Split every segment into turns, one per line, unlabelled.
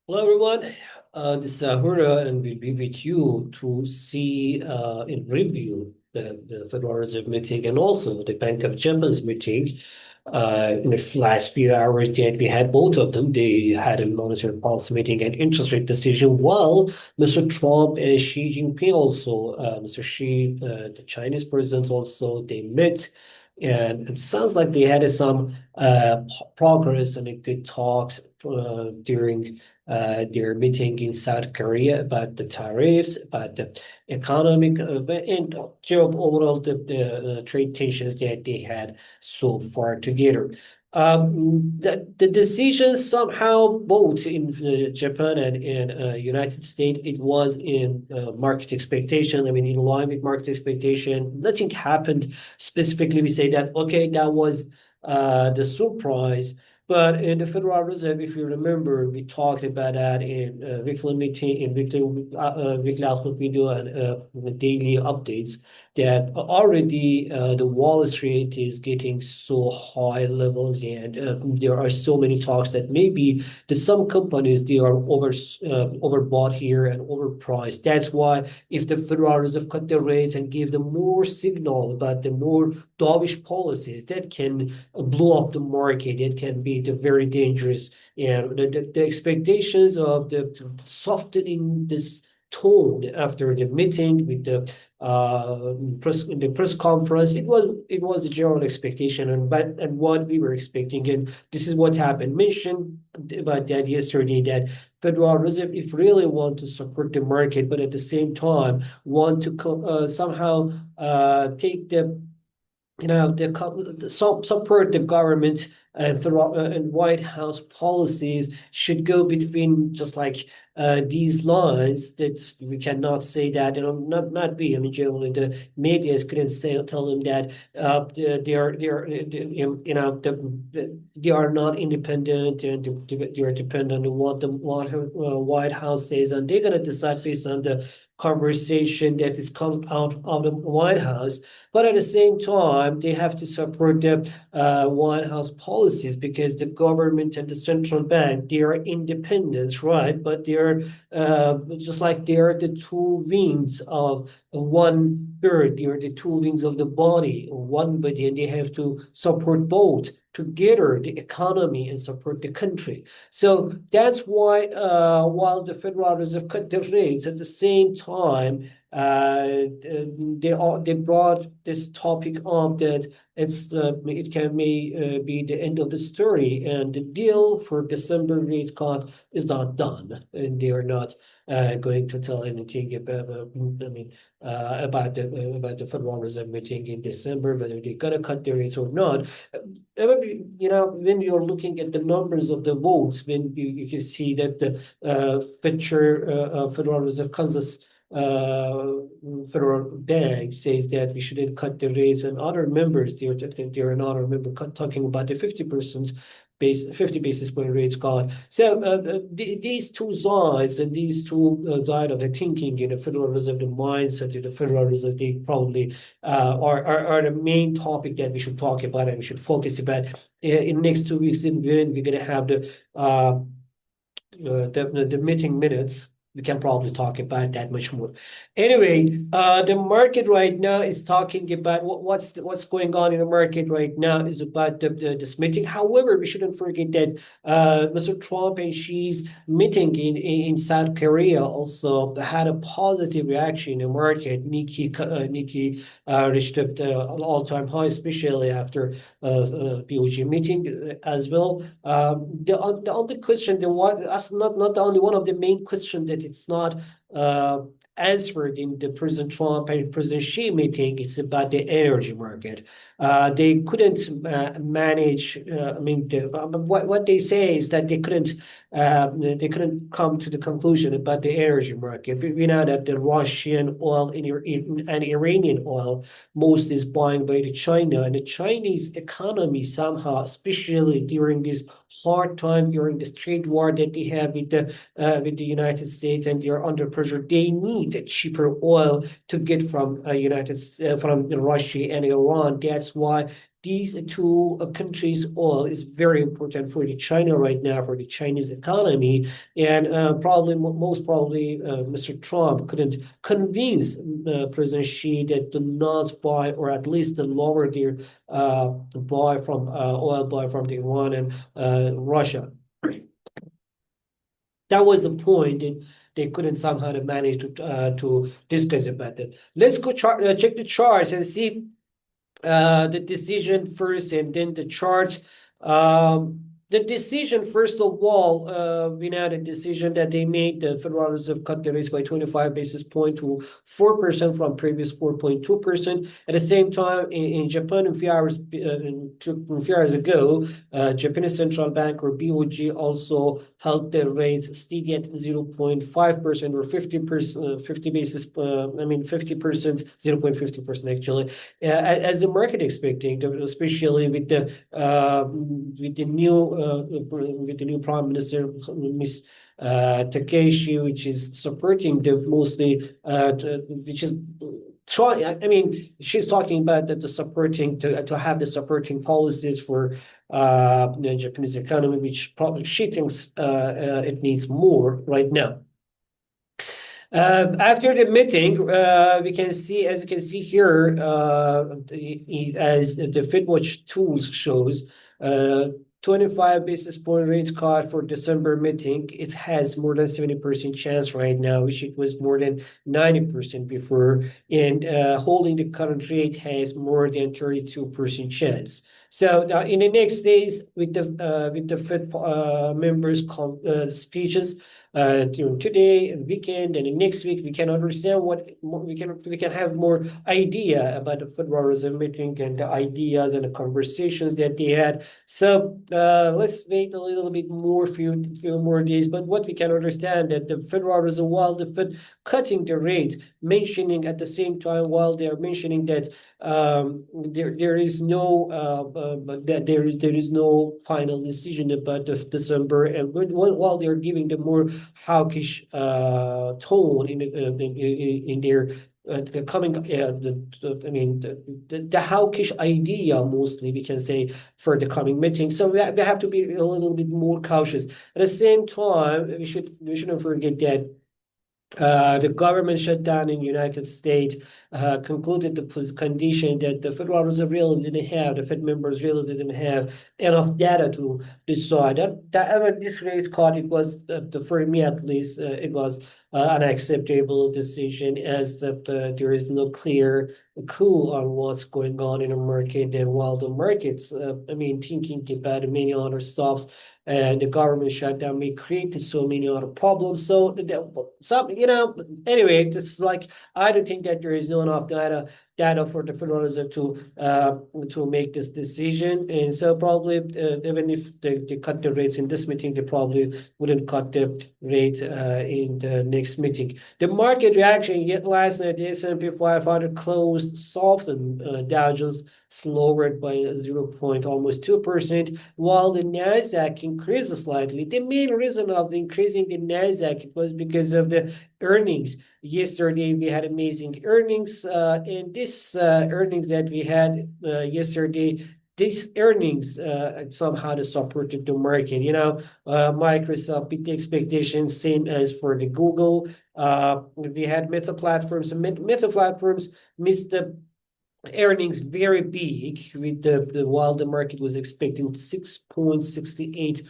Hello, everyone. This is Ahura, and we'll be with you to see in review the Federal Reserve meeting and also the Bank of Japan's meeting. In the last few hours that we had both of them, they had a monetary policy meeting and interest rate decision, while Mr. Trump and Xi Jinping also, Mr. Xi, the Chinese president also, they met. And it sounds like they had some progress and a good talks during their meeting in South Korea about the tariffs, about the economic, and overall the trade tensions that they had so far together. The decisions somehow both in Japan and in United States, it was in market expectation. I mean, in line with market expectation. Nothing happened specifically. We say that okay, that was the surprise. But in the Federal Reserve, if you remember, we talked about that in weekly meeting, in weekly outlook video and the daily updates. That already the Wall Street is getting so high levels, and there are so many talks that maybe some companies they are overbought here and overpriced. That's why if the Federal Reserve cut the rates and give them more signal about the more dovish policies, that can blow up the market. It can be the very dangerous. And the expectations of the softening this tone after the meeting with the press conference, it was a general expectation and what we were expecting, and this is what happened. Mentioned about that yesterday, that Federal Reserve, if really want to support the market, but at the same time want to somehow take the support the government and federal and White House policies should go between just like these lines. That we cannot say that, not we. I mean, generally the media couldn't tell them that they are not independent and they are dependent on what the White House says, and they're gonna decide based on the conversation that is comes out of the White House. But at the same time, they have to support the White House policies, because the government and the central bank, they are independent, right? But they are just like they are the two wings of one bird. They are the two wings of the body, one body, and they have to support both together, the economy and support the country. So that's why, while the Federal Reserve cut the rates, at the same time, they brought this topic up that it can may be the end of the story, and the deal for December rate cut is not done, and they are not going to tell anything about about the Federal Reserve meeting in December, whether they're gonna cut their rates or not. When you're looking at the numbers of the votes, when you can see that the Federal Reserve Kansas uh, federal bank says that we shouldn't cut the rates, and other members, they're another member talking about the 50 basis point rates cut. So these two sides and these two sides of the thinking in the Federal Reserve, the mindset of the Federal Reserve, they probably are the main topic that we should talk about and we should focus about in next 2 weeks. In when we're gonna have the meeting minutes, we can probably talk about that much more. Anyway, the market right now is talking about what's going on in the market right now is about this meeting. However, we shouldn't forget that Mr. Trump and Xi's meeting in South Korea also had a positive reaction in the market. Nikkei reached an all-time high, especially after BoJ meeting as well. The only question, that's not the only one of the main questions that it's not answered in the President Trump and President Xi meeting. It's about the energy market. They couldn't manage. I mean, what they say is that they couldn't come to the conclusion about the energy market. We know that the Russian oil and Iranian oil most is buying by the China, and the Chinese economy somehow, especially during this hard time, during this trade war that they have with the United States, and they are under pressure. They need need cheaper oil to get from from Russia and Iran. That's why these two countries' oil is very important for the China right now, for the Chinese economy. And most probably, Mr. Trump couldn't convince President Xi that do not buy, or at least to lower their buy from oil buy from the Iran and Russia. That was the point. They couldn't somehow manage to discuss about it. Let's go check the charts and see the decision first and then the charts. The decision, first of all, the decision that they made, the Federal Reserve cut the rates by 25 basis point to 4% from previous 4.2%. At the same time, in Japan, a few hours ago, Japanese Central Bank, or BOJ, also held the rates steady at 0.5% or 50%, 50 basis, 50%, 0.50% actually, as the market expecting, especially with the new Prime Minister, Miss Takeshi, which is supporting the mostly, which is trying. I mean, she's talking about that the supporting to have the supporting policies for the Japanese economy, which probably she thinks it needs more right now. After the meeting, we can see, as you can see here, as the FitWatch tools shows, 25 basis point rate cut for December meeting. It has more than 70% chance right now, which it was more than 90% before. And holding the current rate has more than 32% chance. So in the next days, with the Fed members' speeches, during today and weekend and next week, we can understand what we can have more idea about the Federal Reserve meeting and the ideas and the conversations that they had. So let's wait a little bit more, few more days. But what we can understand that the Federal Reserve, while the Fed cutting the rates, mentioning at the same time, while they are mentioning that there is no final decision about the December, and while they're giving the more hawkish tone in their coming, the hawkish idea, mostly we can say, for the coming meeting. So we have to be a little bit more cautious. At the same time, we shouldn't forget that the government shutdown in the United States concluded the condition that the Federal Reserve really didn't have, the Fed members really didn't have enough data to decide. This rate cut, it was, for me at least, it was an acceptable decision, as there is no clear clue on what's going on in the market. And while the markets, thinking about many other stuffs, and the government shutdown may create so many other problems. So anyway, it's like, I don't think that there is no enough data for the Federal Reserve to make this decision. And so probably even if they cut the rates in this meeting, they probably wouldn't cut the rate in the next meeting. The market reaction yet last night, the S&P 500 closed soft, and Dow Jones lowered by almost 2%, while the Nasdaq increased slightly. The main reason of the increasing the Nasdaq, it was because of the earnings. Yesterday we had amazing earnings, and this earnings that we had yesterday, these earnings somehow supported the market. Microsoft beat the expectations, same as for the Google. We had Meta Platforms, and Meta Platforms missed the earnings very big, with while the market was expecting $6.68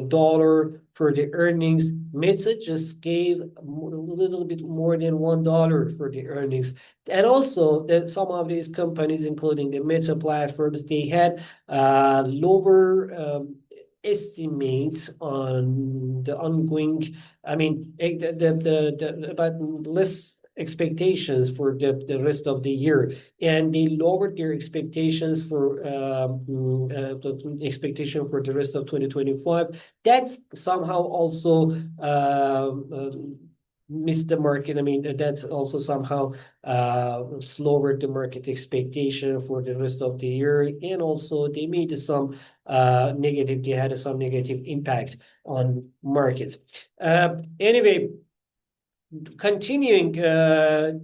dollar for the earnings, Meta just gave a little bit more than $1 for the earnings. And also that some of these companies, including the Meta Platforms, they had lower estimates on the ongoing, about less expectations for the rest of the year, and they lowered their expectations for the expectation for the rest of 2025. That's somehow also missed the market. That's also somehow lowered the market expectation for the rest of the year, and also they made some they had some negative impact on markets. Anyway, continuing the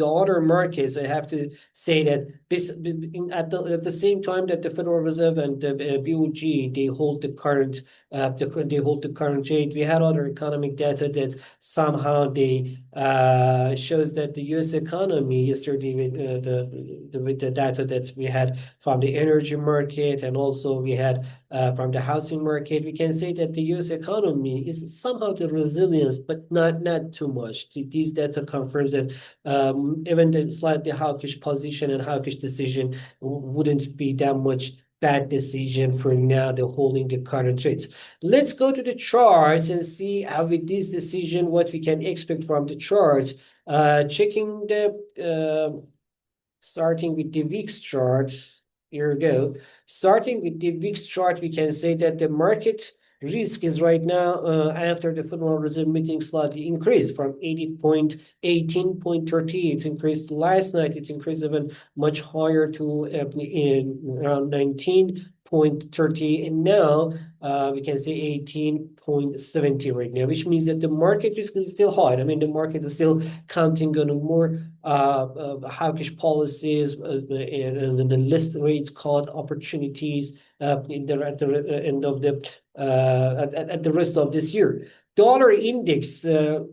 other markets, I have to say that at the same time that the Federal Reserve and the BOJ they hold the current rate. We had other economic data that somehow they shows that the U.S. economy yesterday with the data that we had from the energy market, and also we had from the housing market, we can say that the U.S. economy is somehow the resilience, but not too much. These data confirms that even the slightly hawkish position and hawkish decision wouldn't be that much bad decision for now. They're holding the current rates. Let's go to the charts and see how with this decision what we can expect from the charts. Checking the starting with the VIX chart. Here we go. Starting with the VIX chart, we can say that the market risk is right now after the Federal Reserve meeting slightly increased from 80.18.30. It's increased last night. It increased even much higher to in around 19.30, and now we can say 18.70 right now, which means that the market risk is still high. I mean, the market is still counting on more hawkish policies and the list rates called opportunities at the end of the at the rest of this year. Dollar index,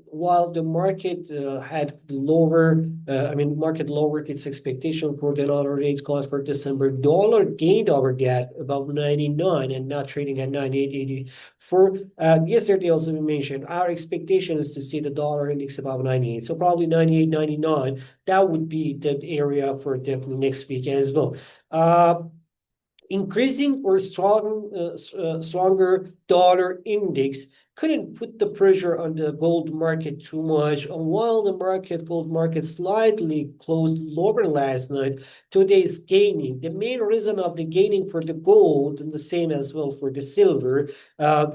while the market had lower, market lowered its expectation for the dollar rates cost for December. Dollar gained over that about 99 and now trading at 98.84. Yesterday also we mentioned our expectation is to see the dollar index above 98. So probably 98, 99. That would be the area for definitely next week as well. Increasing or stronger dollar index couldn't put the pressure on the gold market too much. And while the gold market slightly closed lower last night, today is gaining. The main reason of the gaining for the gold, and the same as well for the silver,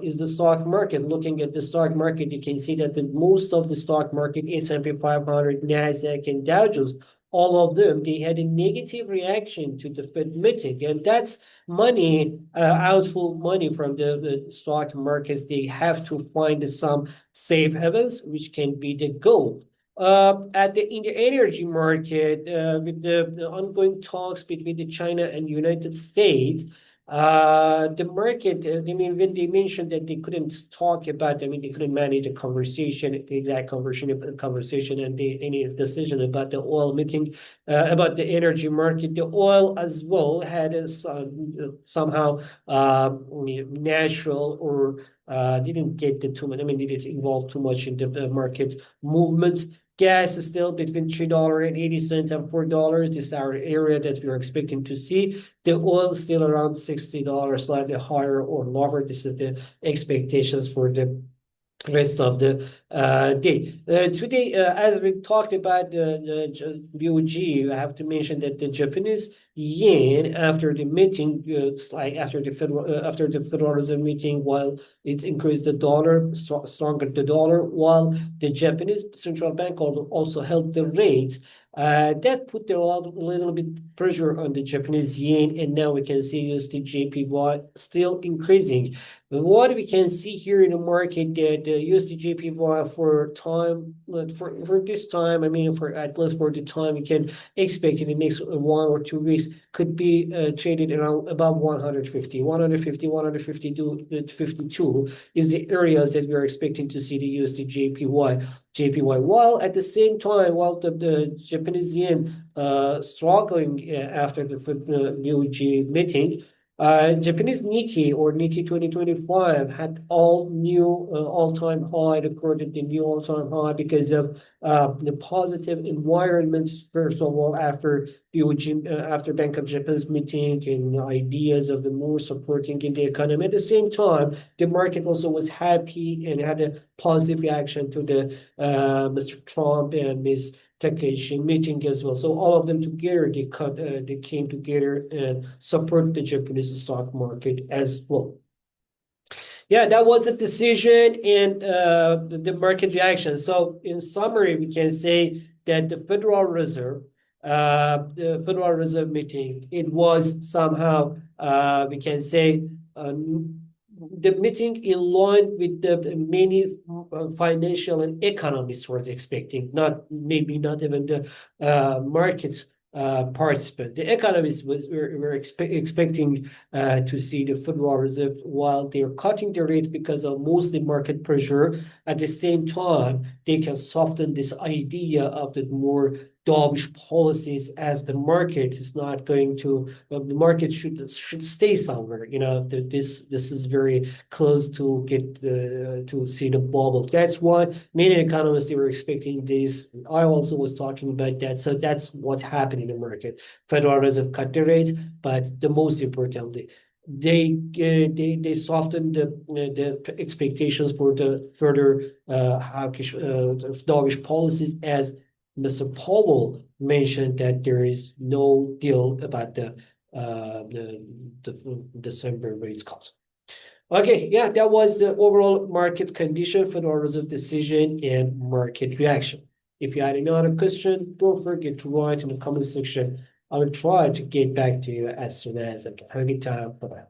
is the stock market. Looking at the stock market, you can see that most of the stock market, S&P 500, NASDAQ, and Dow Jones, all of them, they had a negative reaction to the Fed meeting, and that's money, outflow money from the stock markets. They have to find some safe havens, which can be the gold. In the energy market, with the ongoing talks between the China and United States, the market, when they mentioned that they couldn't talk about, they couldn't manage the conversation, the exact conversation and any decision about the oil meeting, about the energy market. The oil as well had a, somehow natural or didn't get the too much, didn't involve too much in the market movements. Gas is still between $3.80 and $4. This is our area that we are expecting to see. The oil is still around $60, slightly higher or lower. This is the expectations for the rest of the day. Today, as we talked about the BOJ, I have to mention that the Japanese yen after the meeting, after the Federal Reserve meeting, while it increased the dollar, stronger the dollar, while the Japanese central bank also held the rates. That put a little bit pressure on the Japanese yen, and now we can see USD JPY still increasing. What we can see here in the market that the USD JPY for this time, for at least for the time we can expect in the next 1 or 2 weeks, could be traded around about 150, 152 is the areas that we are expecting to see the USD JPY. While at the same time, while the Japanese yen struggling after the BOJ meeting, Japanese Nikkei or Nikkei 2025 had all-time high, recorded the new all-time high because of the positive environment, first of all, after BOJ, after Bank of Japan's meeting and ideas of the more supporting in the economy. At the same time, the market also was happy and had a positive reaction to the Mr. Trump and Ms. Takeshi meeting as well. So all of them together, they came together and support the Japanese stock market as well. Yeah, that was a decision and the market reaction. So in summary, we can say that the Federal Reserve meeting, it was somehow we can say the meeting in line with the many financial and economists were expecting, not maybe not even the markets participant. The economists were expecting to see the Federal Reserve, while they're cutting the rate because of mostly market pressure, at the same time, they can soften this idea of the more dovish policies, as the market is not going to, the market should stay somewhere. This is very close to get to see the bubble. That's why many economists, they were expecting this. I also was talking about that. So that's what's happening in the market. Federal Reserve cut the rates, but the most importantly, they softened the expectations for the further hawkish dovish policies, as Mr. Powell mentioned that there is no deal about the December rates cut. Okay, yeah, that was the overall market condition, Federal Reserve decision, and market reaction. If you had any other question, don't forget to write in the comment section. I will try to get back to you as soon as I can. Have a good time. Bye-bye.